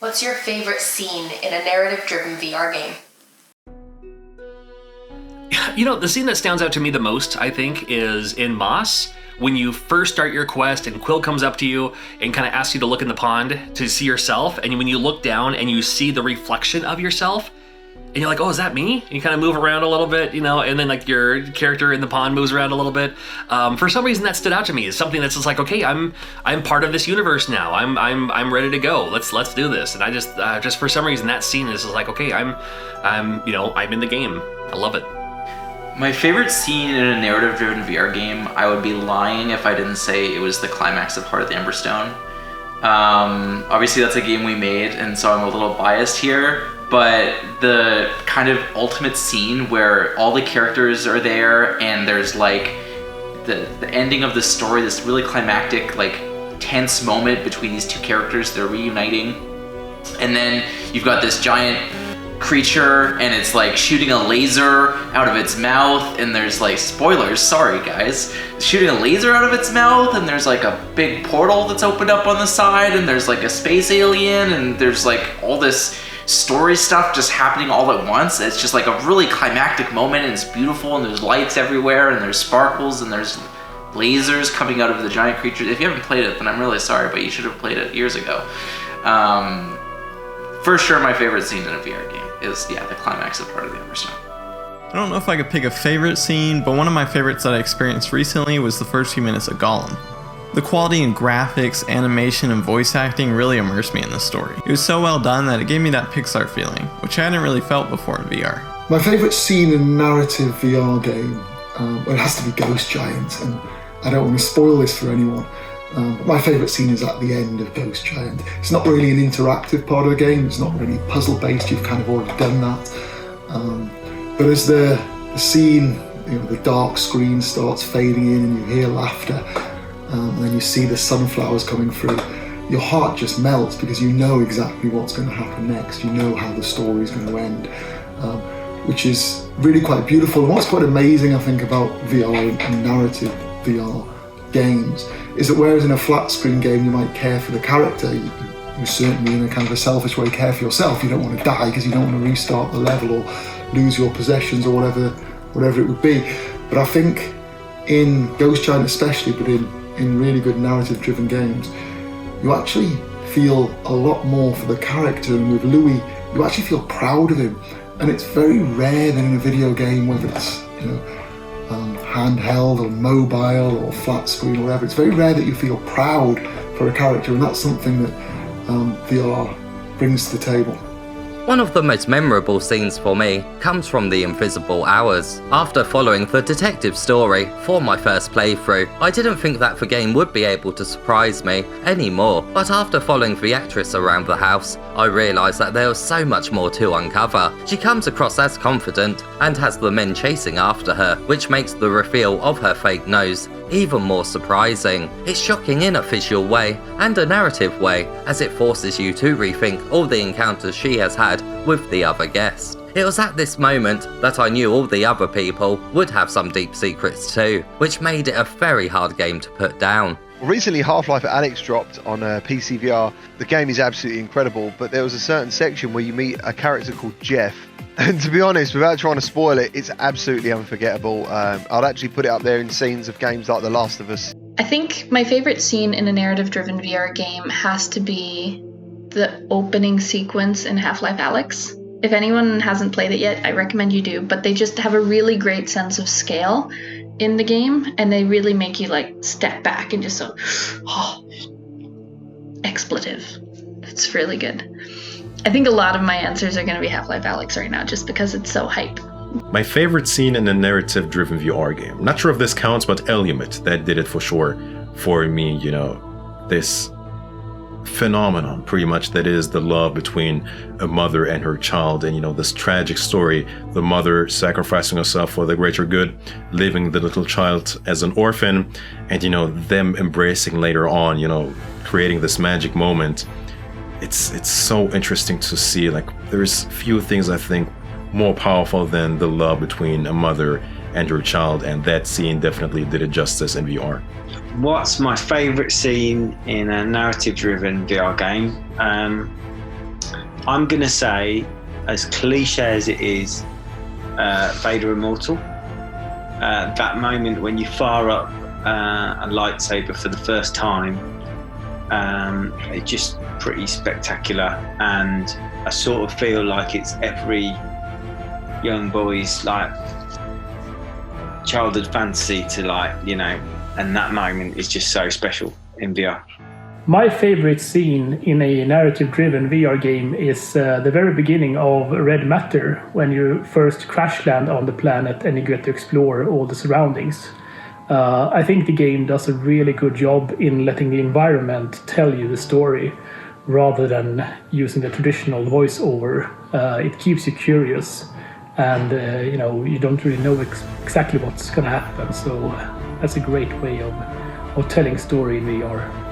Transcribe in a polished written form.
What's your favorite scene in a narrative-driven VR game? You know, the scene that stands out to me the most, I think, is in Moss, when you first start your quest and Quill comes up to you and kind of asks you to look in the pond to see yourself, and when you look down and you see the reflection of yourself, and you're like, oh, is that me? And you kind of move around a little bit, you know, and then like your character in the pond moves around a little bit. For some reason, that stood out to me as something that's just like, okay, I'm part of this universe now. I'm ready to go. Let's do this. And I just for some reason, that scene is just like, okay, I'm in the game. I love it. My favorite scene in a narrative-driven VR game, I would be lying if I didn't say it was the climax of Heart of the Emberstone. Obviously, that's a game we made, and so I'm a little biased here. But the kind of ultimate scene where all the characters are there and there's like the ending of the story, this really climactic, like tense moment between these two characters, they're reuniting. And then you've got this giant creature and it's like shooting a laser out of its mouth, and there's like, spoilers, sorry guys, shooting a laser out of its mouth, and there's like a big portal that's opened up on the side, and there's like a space alien, and there's like all this story stuff just happening all at once. It's just like a really climactic moment, and it's beautiful, and there's lights everywhere, and there's sparkles, and there's lasers coming out of the giant creatures. If you haven't played it, then I'm really sorry, but you should have played it years ago. For sure, my favorite scene in a VR game is, the climax of Heart of the Emberstone. I don't know if I could pick a favorite scene, but one of my favorites that I experienced recently was the first few minutes of Gollum. The quality in graphics, animation, and voice acting really immersed me in the story. It was so well done that it gave me that Pixar feeling, which I hadn't really felt before in VR. My favourite scene in a narrative VR game, it has to be Ghost Giant, and I don't want to spoil this for anyone. My favourite scene is at the end of Ghost Giant. It's not really an interactive part of the game, it's not really puzzle-based, you've kind of already done that. But as the scene, the dark screen starts fading in and you hear laughter, and then you see the sunflowers coming through, your heart just melts because you know exactly what's going to happen next. You know how the story's going to end, which is really quite beautiful. And what's quite amazing, I think, about VR and narrative VR games is that whereas in a flat screen game you might care for the character, you certainly in a kind of a selfish way care for yourself. You don't want to die because you don't want to restart the level or lose your possessions or whatever it would be. But I think in Ghost Giant especially, but in really good narrative driven games, you actually feel a lot more for the character, and with Louis you actually feel proud of him. And it's very rare that in a video game, whether it's handheld or mobile or flat screen or whatever, it's very rare that you feel proud for a character, and that's something that VR brings to the table. One of the most memorable scenes for me comes from the Invisible Hours. After following the detective story for my first playthrough, I didn't think that the game would be able to surprise me anymore, but after following the actress around the house, I realised that there was so much more to uncover. She comes across as confident and has the men chasing after her, which makes the reveal of her fake nose even more surprising. It's shocking in a visual way and a narrative way, as it forces you to rethink all the encounters she has had with the other guests. It was at this moment that I knew all the other people would have some deep secrets too, which made it a very hard game to put down. Recently, Half-Life Alyx dropped on PC VR. The game is absolutely incredible, but there was a certain section where you meet a character called Jeff. And to be honest, without trying to spoil it, it's absolutely unforgettable. I'd actually put it up there in scenes of games like The Last of Us. I think my favorite scene in a narrative-driven VR game has to be the opening sequence in Half-Life Alyx. If anyone hasn't played it yet, I recommend you do, but they just have a really great sense of scale in the game, and they really make you like step back and just expletive. It's really good. I think a lot of my answers are going to be Half-Life Alyx right now, just because it's so hype. My favorite scene in a narrative-driven VR game. Not sure if this counts, but Elumet, that did it for sure for me. This phenomenon pretty much that is the love between a mother and her child, and this tragic story, the mother sacrificing herself for the greater good, leaving the little child as an orphan, and them embracing later on, creating this magic moment. It's so interesting to see. Like, there's few things I think more powerful than the love between a mother and her child, and that scene definitely did it justice in VR. What's my favourite scene in a narrative-driven VR game? I'm going to say, as cliche as it is, Vader Immortal. That moment when you fire up a lightsaber for the first time, it's just pretty spectacular, and I sort of feel like it's every young boy's like childhood fantasy to and that moment is just so special in VR. My favorite scene in a narrative-driven VR game is the very beginning of Red Matter, when you first crash land on the planet and you get to explore all the surroundings. I think the game does a really good job in letting the environment tell you the story, rather than using the traditional voiceover. It keeps you curious, and you don't really know exactly what's going to happen. So that's a great way of telling story in VR.